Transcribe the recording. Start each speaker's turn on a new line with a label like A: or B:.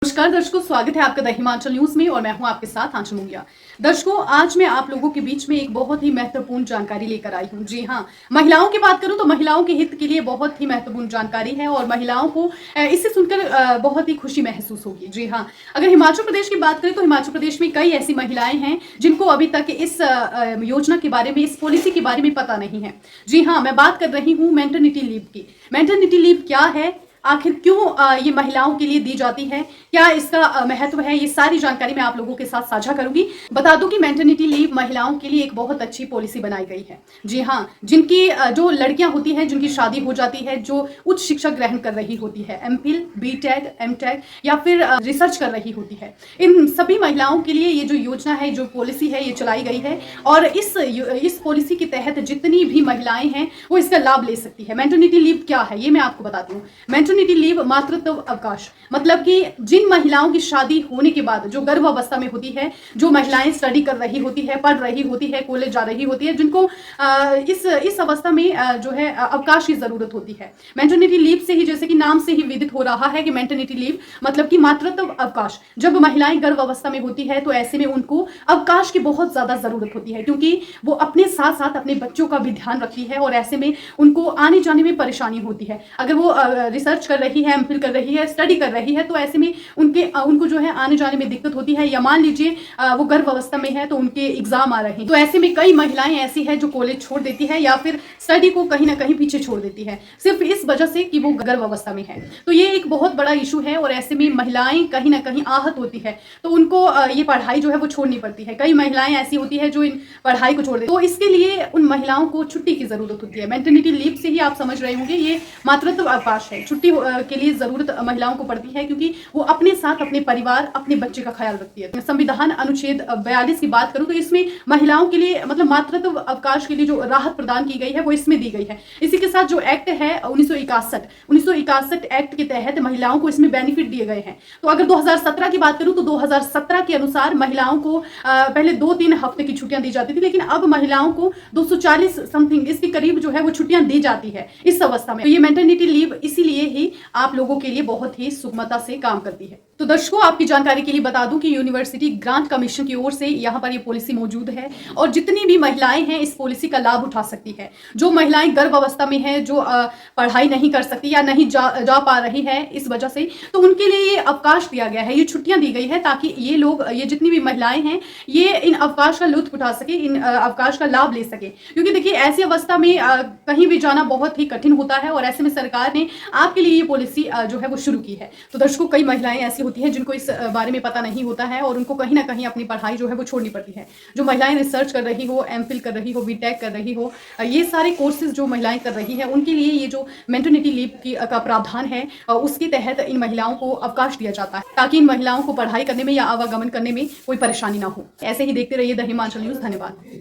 A: नमस्कार दर्शकों, स्वागत है आपका द हिमाचल न्यूज में और मैं हूं आपके साथ आंचल मुंगिया। दर्शकों, आज मैं आप लोगों के बीच में एक बहुत ही महत्वपूर्ण जानकारी लेकर आई हूं। जी हां, महिलाओं की बात करूं तो महिलाओं के हित के लिए बहुत ही महत्वपूर्ण जानकारी है और महिलाओं को इसे सुनकर बहुत ही खुशी महसूस होगी। जी हां, अगर हिमाचल प्रदेश की बात करें तो हिमाचल प्रदेश में कई ऐसी महिलाएं हैं जिनको अभी तक इस योजना के बारे में, इस पॉलिसी के बारे में पता नहीं है। जी हाँ, मैं बात कर रही हूँ मैटरनिटी लीव की। मैटरनिटी लीव क्या है, आखिर क्यों ये महिलाओं के लिए दी जाती है, क्या इसका महत्व है, ये सारी जानकारी मैं आप लोगों के साथ साझा करूंगी। बता दूं कि मैटरनिटी लीव महिलाओं के लिए एक बहुत अच्छी पॉलिसी बनाई गई है। जी हाँ, जिनकी जो लड़कियां होती हैं, जिनकी शादी हो जाती है, जो उच्च शिक्षा ग्रहण कर रही होती है, एमफिल, बीटेक, एमटेक या फिर रिसर्च कर रही होती है, इन सभी महिलाओं के लिए ये जो योजना है, जो पॉलिसी है, ये चलाई गई है। और इस पॉलिसी के तहत जितनी भी महिलाएं हैं वो इसका लाभ ले सकती है। मैटरनिटी लीव क्या है ये मैं आपको बताती हूँ। मैटरनिटी लीव मातृत्व अवकाश, मतलब कि जिन महिलाओं की शादी होने के बाद, जो गर्भावस्था में होती है, जो महिलाएं स्टडी कर रही होती है, पढ़ रही होती है, कॉलेज जा रही होती है, जिनको इस अवस्था में जो है अवकाश की जरूरत होती है। मैटरनिटी लीव से ही, जैसे कि नाम से ही विदित हो रहा है कि मैटरनिटी लीव मतलब कि मातृत्व अवकाश, जब महिलाएं गर्भावस्था में होती है तो ऐसे में उनको अवकाश की बहुत ज्यादा जरूरत होती है, क्योंकि वो अपने साथ साथ अपने बच्चों का भी ध्यान रखती है और ऐसे में उनको आने जाने में परेशानी होती है। अगर वो रिसर्च कर रही है, एमफिल कर रही है, स्टडी कर रही है, तो ऐसे में उनको जो है आने जाने में दिक्कत होती है। या मान लीजिए वो गर्भ अवस्था में है तो उनके एग्जाम आ रहे हैं, तो ऐसे में कई महिलाएं ऐसी है जो कॉलेज छोड़ देती है या फिर स्टडी को कहीं ना कहीं पीछे छोड़ देती है, सिर्फ इस वजह से कि वो गर्भ अवस्था में है। तो ये एक बहुत बड़ा इशू है और ऐसे में महिलाएं कहीं ना कहीं आहत होती है, तो उनको ये पढ़ाई जो है वो छोड़नी पड़ती है। कई महिलाएं ऐसी होती है जो इन पढ़ाई को छोड़ देती है, तो इसके लिए उन महिलाओं को छुट्टी की जरूरत होती है। मैटरनिटी लीव से ही आप समझ रहे होंगे, ये मातृत्व अवकाश है। छुट्टी के लिए जरूरत महिलाओं को पड़ती है क्योंकि वो अपने साथ अपने परिवार, अपने बच्चे का ख्याल रखती है। संविधान अनुच्छेद 42 की बात करूं तो इसमें महिलाओं के लिए, मतलब मातृत्व अवकाश के लिए जो राहत प्रदान की गई है वो इसमें दी गई है। इसी के साथ जो एक्ट है 1961 एक्ट के तहत महिलाओं को इसमें बेनिफिट दिए गए हैं। तो अगर 2017 की बात करूं तो 2017 के अनुसार महिलाओं को पहले 2-3 हफ्ते की छुट्टियां दी जाती थी, लेकिन अब महिलाओं को 240 समथिंग इसके करीब जो है वो छुट्टियां दी जाती है इस अवस्था में। तो ये मैटरनिटी लीव इसीलिए ही आप लोगों के लिए बहुत ही सुगमता से काम करती है। तो दर्शकों, आपकी जानकारी के लिए बता दूं कि यूनिवर्सिटी ग्रांट कमीशन की ओर से यहाँ पर ये पॉलिसी मौजूद है और जितनी भी महिलाएं हैं इस पॉलिसी का लाभ उठा सकती है। जो महिलाएं गर्भ अवस्था में हैं, जो पढ़ाई नहीं कर सकती या नहीं जा पा रही है इस वजह से, तो उनके लिए ये अवकाश दिया गया है, ये छुट्टियां दी गई है ताकि ये लोग, ये जितनी भी महिलाएं हैं, ये इन अवकाश का लुत्फ उठा सके, इन अवकाश का लाभ ले सके। क्योंकि देखिए, ऐसी अवस्था में कहीं भी जाना बहुत ही कठिन होता है और ऐसे में सरकार ने आपके लिए ये पॉलिसी जो है वो शुरू की है। तो दर्शकों, कई महिलाएं ऐसी होती हैं जिनको इस बारे में पता नहीं होता है और उनको कहीं ना कहीं अपनी पढ़ाई जो है वो छोड़नी पड़ती है। जो महिलाएं रिसर्च कर रही हो, एमफिल कर रही हो, बीटेक कर रही हो, ये सारे कोर्सेज जो महिलाएं कर रही है उनके लिए ये जो मैटरनिटी लीव का प्रावधान है उसके तहत इन महिलाओं को अवकाश दिया जाता है ताकि इन महिलाओं को पढ़ाई करने में या आवागमन करने में कोई परेशानी ना हो। ऐसे ही देखते रहिए द हिमाचल न्यूज। धन्यवाद।